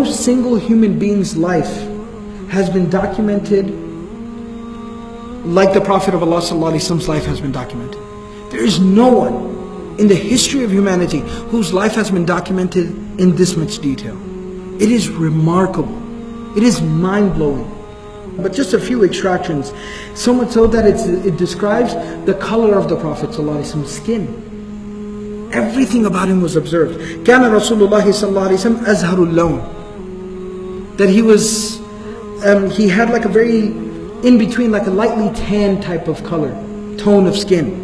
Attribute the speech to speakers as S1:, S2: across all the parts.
S1: no single human being's life has been documented like the Prophet of Allah ﷺ's life has been documented. There is no one in the history of humanity whose life has been documented in this much detail. It is remarkable. It is mind-blowing. But just a few extractions, so much so that it describes the color of the Prophet ﷺ's skin. Everything about him was observed. كان رسول الله صلى الله عليه وسلم أزهر اللون. That he had like a very in between, like a lightly tan type of color, tone of skin.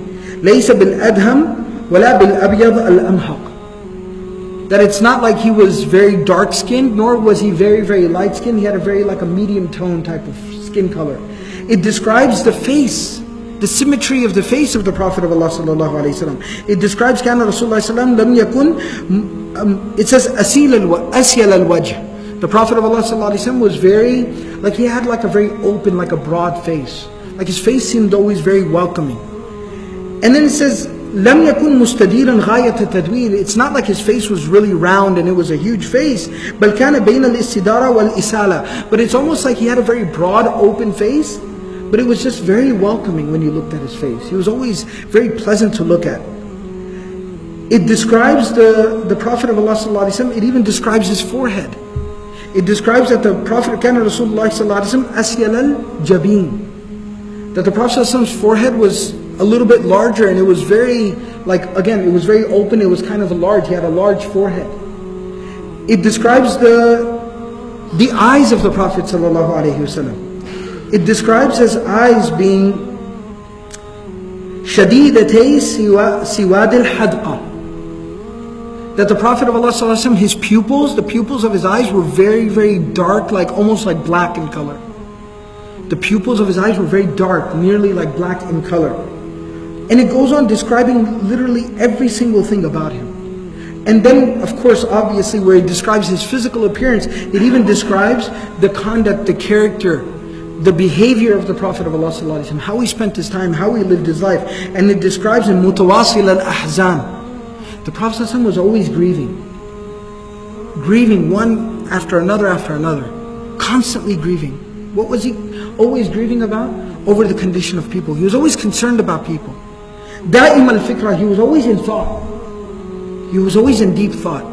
S1: ليس بالأدهم ولا بالأبيض الأمحق. That it's not like he was very dark skinned, nor was he very, very light skinned. He had a very like a medium tone type of skin color. It describes the face, the symmetry of the face of the Prophet of Allah sallallahu alaihi wasallam. It describes كان رسول الله صلى الله عليه وسلم لم يكن. It says أسيل الوجه. The Prophet of Allah ﷺ was very, like he had like a very open, like a broad face. Like his face seemed always very welcoming. And then it says, لم يكن مستديرا غاية التدوير. It's not like his face was really round and it was a huge face. بل كان بين الاستدارة والإسالة. But it's almost like he had a very broad, open face, but it was just very welcoming when you looked at his face. He was always very pleasant to look at. It describes the Prophet of Allah ﷺ, it even describes his forehead. It describes that the Prophet كان رسول الله صلى الله عليه وسلم أسيل الجبين. That the Prophet's forehead was a little bit larger, and it was very, like again, it was very open, it was kind of large, he had a large forehead. It describes the eyes of the Prophet sallallahu alaihi wasallam. It describes his eyes being شديدتي سواد الحدقة. That the Prophet of Allah ﷺ, his pupils, the pupils of his eyes were very, very dark, like almost like black in color. The pupils of his eyes were very dark, nearly like black in color. And it goes on describing literally every single thing about him. And then, of course, obviously, where it describes his physical appearance, it even describes the conduct, the character, the behavior of the Prophet of Allah ﷺ, how he spent his time, how he lived his life. And it describes him mutawasil al-ahzan. The Prophet ﷺ was always grieving one after another, constantly grieving. What was he always grieving about? Over the condition of people. He was always concerned about people. Da'im al-fikra, he was always in thought. He was always in deep thought,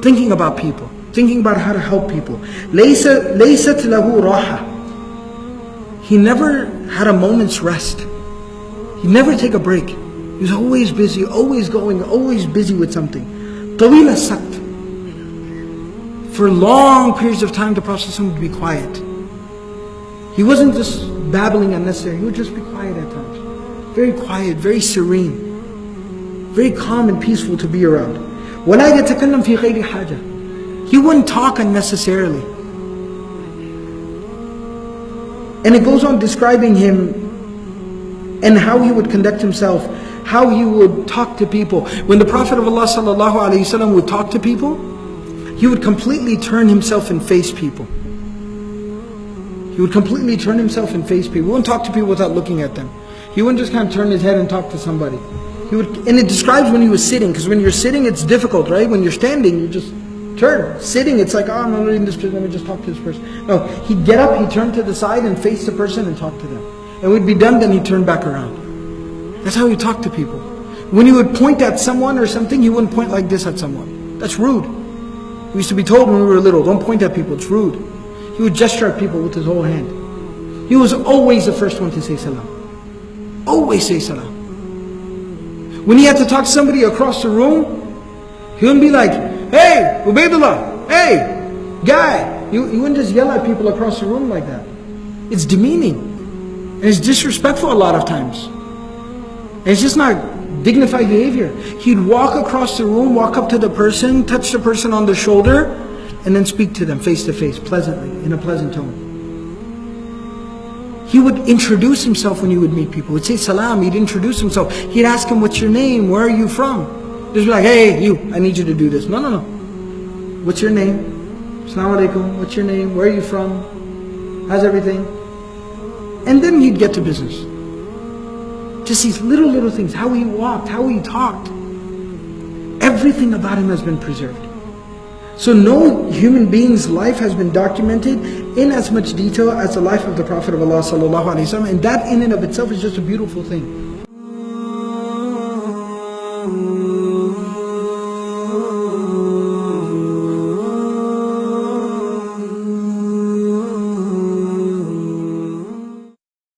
S1: thinking about people, thinking about how to help people. لَيْسَتْ لَهُ رَاحَةً. He never had a moment's rest. He never take a break. He was always busy, always going, always busy with something. طَوِيلَ السَّكْتِ. For long periods of time, the Prophet ﷺ would be quiet. He wasn't just babbling unnecessary. He would just be quiet at times. Very quiet, very serene. Very calm and peaceful to be around. وَلَا يَتَكَلَّمْ فِي غَيْرِ حَاجَةٍ. He wouldn't talk unnecessarily. And it goes on describing him and how he would conduct himself, how he would talk to people. When the Prophet of Allah ﷺ would talk to people, he would completely turn himself and face people. He would completely turn himself and face people. He wouldn't talk to people without looking at them. He wouldn't just kind of turn his head and talk to somebody. And it describes when he was sitting, because when you're sitting it's difficult, right? When you're standing, you just turn. Sitting, it's like, oh, I'm not reading this person, let me just talk to this person. No, he'd get up, he'd turn to the side and face the person and talk to them. And we'd be done, then he'd turn back around. That's how he talked to people. When he would point at someone or something, he wouldn't point like this at someone. That's rude. We used to be told when we were little, don't point at people, it's rude. He would gesture at people with his whole hand. He was always the first one to say salam. Always say salam. When he had to talk to somebody across the room, he wouldn't be like, hey, Ubaydullah, hey, guy. He wouldn't just yell at people across the room like that. It's demeaning. And it's disrespectful a lot of times. And it's just not dignified behavior. He'd walk across the room, walk up to the person, touch the person on the shoulder, and then speak to them face to face, pleasantly, in a pleasant tone. He would introduce himself when he would meet people. He'd say salam, he'd introduce himself. He'd ask him, what's your name? Where are you from? Just be like, hey, you, I need you to do this. No, no, no. What's your name? Assalamu alaikum. What's your name? Where are you from? How's everything? And then he'd get to business. Just these little things. How he walked, how he talked. Everything about him has been preserved. So no human being's life has been documented in as much detail as the life of the Prophet of Allah sallallahu alaihi wasallam, and that in and of itself is just a beautiful thing.